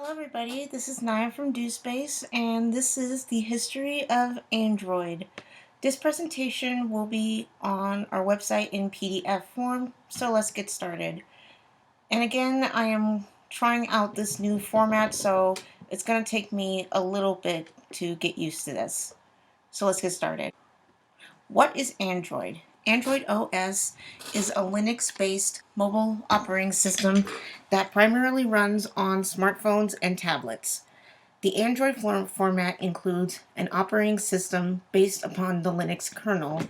Hello everybody, this is Naya from DoSpace, and this is the history of Android. This presentation will be on our website in PDF form, so let's get started. And again, I am trying out this new format, so it's going to take me a little bit to get used to this. So let's get started. What is Android? Android OS is a Linux-based mobile operating system that primarily runs on smartphones and tablets. The Android format includes an operating system based upon the Linux kernel,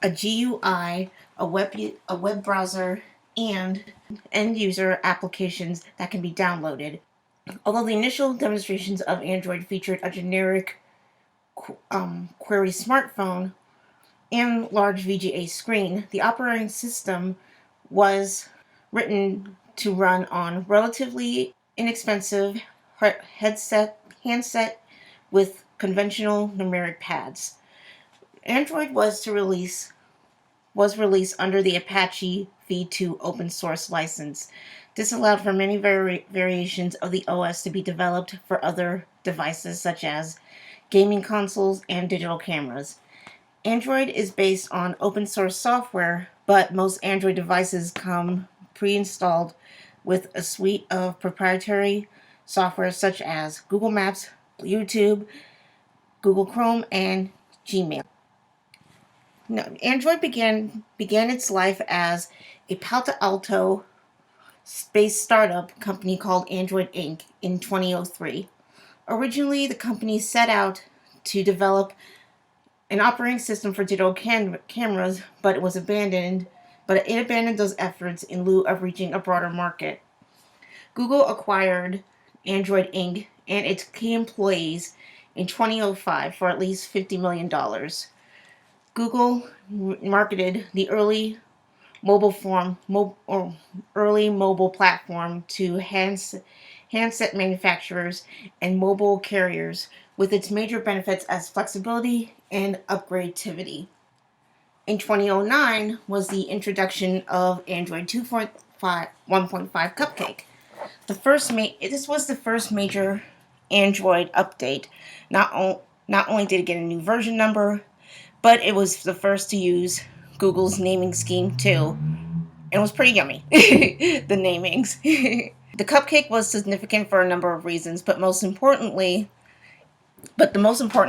a GUI, a web browser, and end-user applications that can be downloaded. Although the initial demonstrations of Android featured a generic query smartphone and large VGA screen, the operating system was written to run on relatively inexpensive handset with conventional numeric pads. Android was released under the Apache v2 open source license. This allowed for many variations of the OS to be developed for other devices such as gaming consoles and digital cameras. Android is based on open source software, but most Android devices come pre-installed with a suite of proprietary software such as Google Maps, YouTube, Google Chrome, and Gmail. Now, Android began its life as a Palo Alto space startup company called Android Inc. in 2003. Originally, the company set out to develop an operating system for digital cameras, but it abandoned those efforts in lieu of reaching a broader market. Google acquired Android Inc. and its key employees in 2005 for at least $50 million. Google marketed the early mobile platform to handset manufacturers and mobile carriers, with its major benefits as flexibility and upgradability. In 2009 was the introduction of Android 1.5 Cupcake. This was the first major Android update. Not only did it get a new version number, but it was the first to use Google's naming scheme too. And it was pretty yummy, the namings. The Cupcake was significant for a number of reasons, but the most important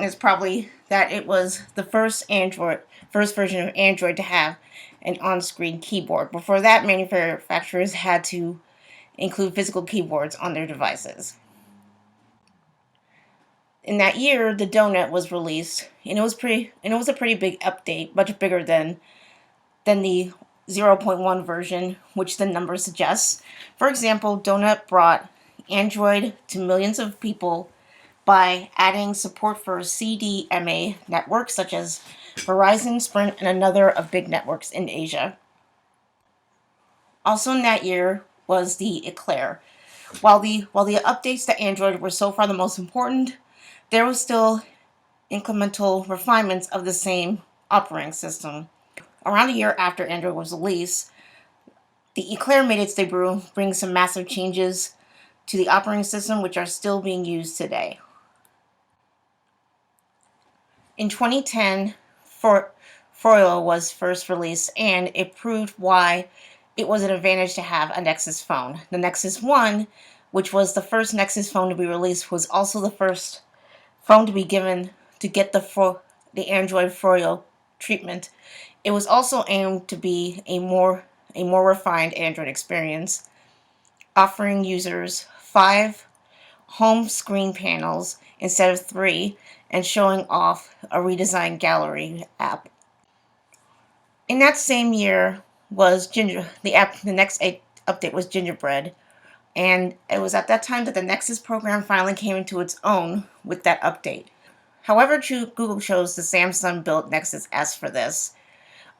is probably that it was the first version of Android to have an on-screen keyboard. Before that, manufacturers had to include physical keyboards on their devices. In that year, the Donut was released, and it was a pretty big update, much bigger than the 0.1 version, which the number suggests. For example, Donut brought Android to millions of people by adding support for CDMA networks such as Verizon, Sprint, and another of big networks in Asia. Also in that year was the Eclair. While the updates to Android were so far the most important, there was still incremental refinements of the same operating system. Around a year after Android was released, the Eclair made its debut, bringing some massive changes to the operating system, which are still being used today. In 2010, Froyo was first released, and it proved why it was an advantage to have a Nexus phone. The Nexus 1, which was the first Nexus phone to be released, was also the first phone to be given to get the Android Froyo treatment. It was also aimed to be a more refined Android experience, offering users 5 home screen panels instead of 3, and showing off a redesigned gallery app. In that same year was the next update was Gingerbread, and it was at that time that the Nexus program finally came into its own with that update. However, Google chose the Samsung-built Nexus S for this,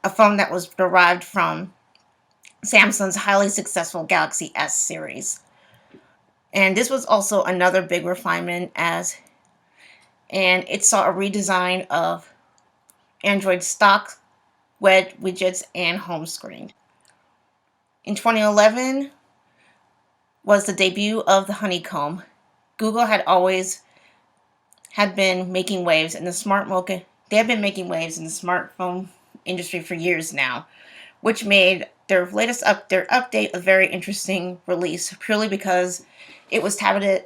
a phone that was derived from Samsung's highly successful Galaxy S series. And this was also another big refinement, and it saw a redesign of Android stock web widgets and home screen. In 2011 was the debut of the Honeycomb, Google had been making waves in the they have been making waves in the smartphone industry for years now, which made their their update a very interesting release purely because it was targeted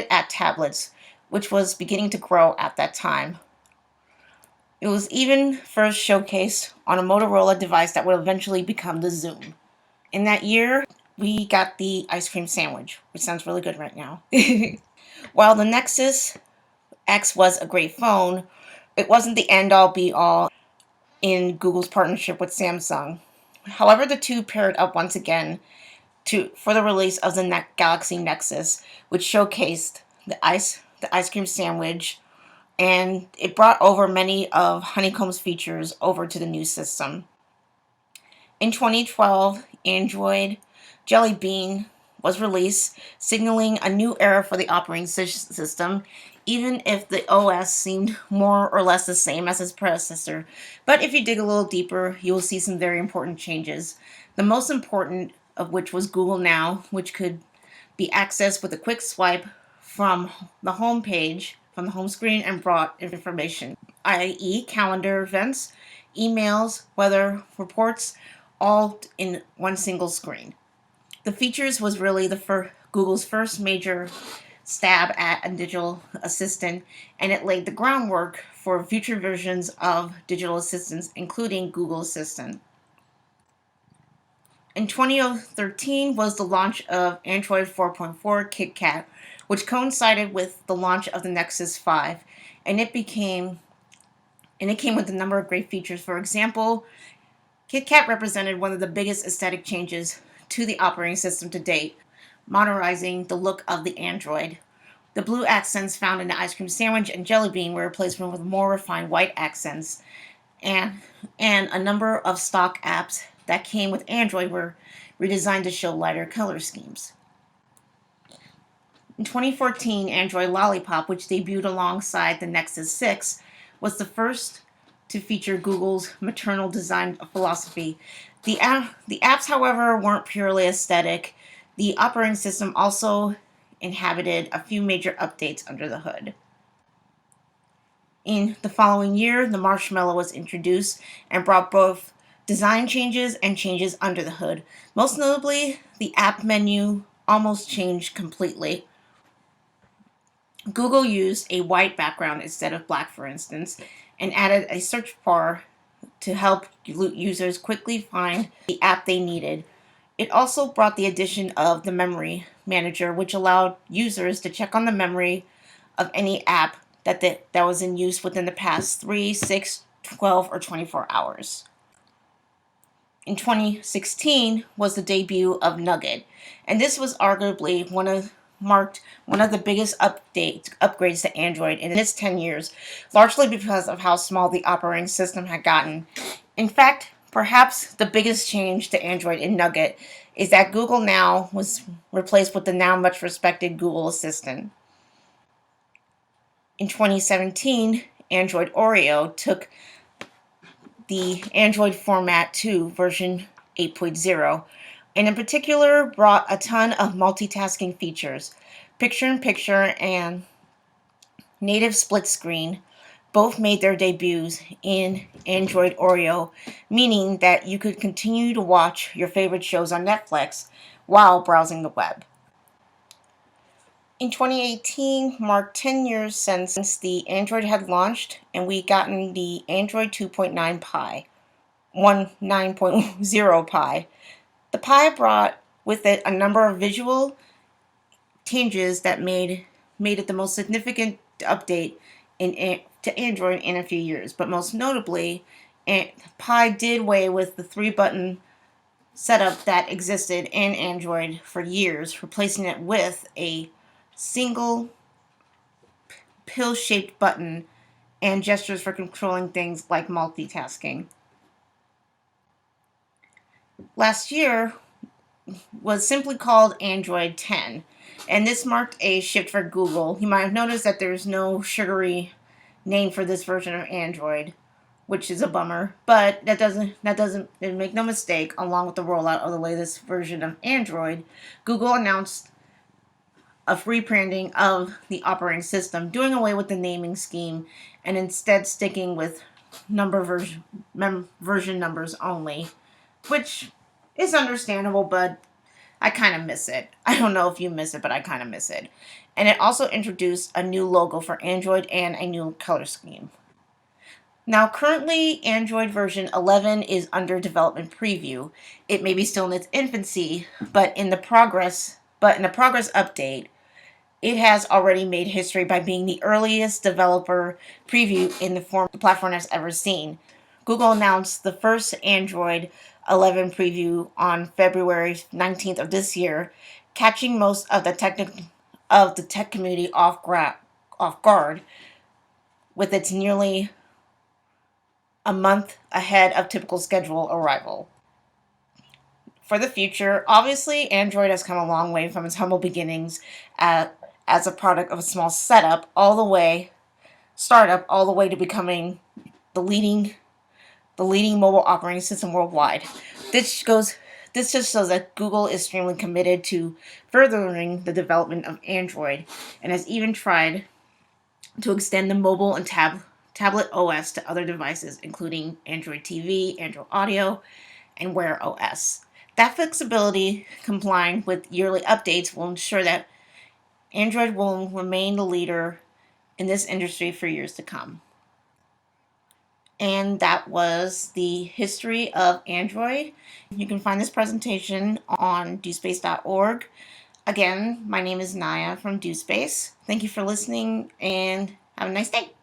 at tablets, which was beginning to grow at that time. It was even first showcased on a Motorola device that would eventually become the Zoom. In that year, we got the ice cream sandwich, which sounds really good right now. While the Nexus X was a great phone, it wasn't the end all be all in Google's partnership with Samsung. However, the two paired up once again for the release of the Galaxy Nexus, which showcased the ice cream sandwich, and it brought over many of Honeycomb's features over to the new system. In 2012, Android Jelly Bean was released, signaling a new era for the operating system, even if the OS seemed more or less the same as its predecessor. But if you dig a little deeper, you will see some very important changes. The most important of which was Google Now, which could be accessed with a quick swipe from the home page, from the home screen, and brought information, i.e. calendar events, emails, weather reports, all in one single screen. The features was really Google's first major stab at a digital assistant, and it laid the groundwork for future versions of digital assistants, including Google Assistant. In 2013 was the launch of Android 4.4 KitKat, which coincided with the launch of the Nexus 5, and it came with a number of great features. For example, KitKat represented one of the biggest aesthetic changes to the operating system to date, modernizing the look of the Android. The blue accents found in the ice cream sandwich and jelly bean were replaced with more refined white accents, and a number of stock apps that came with Android were redesigned to show lighter color schemes. In 2014, Android Lollipop, which debuted alongside the Nexus 6, was the first to feature Google's maternal design philosophy. The apps, however, weren't purely aesthetic. The operating system also inhabited a few major updates under the hood. In the following year, the Marshmallow was introduced and brought both design changes and changes under the hood. Most notably, the app menu almost changed completely. Google used a white background instead of black, for instance, and added a search bar to help users quickly find the app they needed. It also brought the addition of the Memory Manager, which allowed users to check on the memory of any app that was in use within the past 3, 6, 12, or 24 hours. In 2016 was the debut of Nougat, and this was arguably marked one of the biggest upgrades to Android in its 10 years, largely because of how small the operating system had gotten. In fact, perhaps the biggest change to Android in Nougat is that Google Now was replaced with the now much respected Google Assistant. In 2017, Android Oreo took the Android format to version 8.0, and in particular brought a ton of multitasking features. Picture-in-picture and native split screen both made their debuts in Android Oreo, meaning that you could continue to watch your favorite shows on Netflix while browsing the web. In 2018 marked 10 years since the Android had launched, and we gotten the Android 2.9 Pie, 9.0 Pie. The Pie brought with it a number of visual changes that made it the most significant update to Android in a few years. But most notably, Pie did away with the 3-button setup that existed in Android for years, replacing it with a single pill-shaped button and gestures for controlling things like multitasking. Last year was simply called Android 10, and this marked a shift for Google. You might have noticed that there's no sugary name for this version of Android, which is a bummer, but that doesn't make no mistake, along with the rollout of the latest version of Android, Google announced rebranding of the operating system, doing away with the naming scheme, and instead sticking with version numbers only, which is understandable, but I kind of miss it. I don't know if you miss it, but I kind of miss it. And it also introduced a new logo for Android and a new color scheme. Now, currently, Android version 11 is under development preview. It may be still in its infancy, but in the progress update, it has already made history by being the earliest developer preview in the form the platform has ever seen. Google announced the first Android 11 preview on February 19th of this year, catching most of the tech community off guard with its nearly a month ahead of typical schedule arrival. For the future, obviously, Android has come a long way from its humble beginnings as a product of a small startup all the way to becoming the leading mobile operating system worldwide. This just shows that Google is extremely committed to furthering the development of Android and has even tried to extend the mobile and tablet OS to other devices, including Android TV, Android Audio, and Wear OS. That flexibility, combined with yearly updates, will ensure that Android will remain the leader in this industry for years to come. And that was the history of Android. You can find this presentation on dospace.org. Again, my name is Naya from DoSpace. Thank you for listening and have a nice day.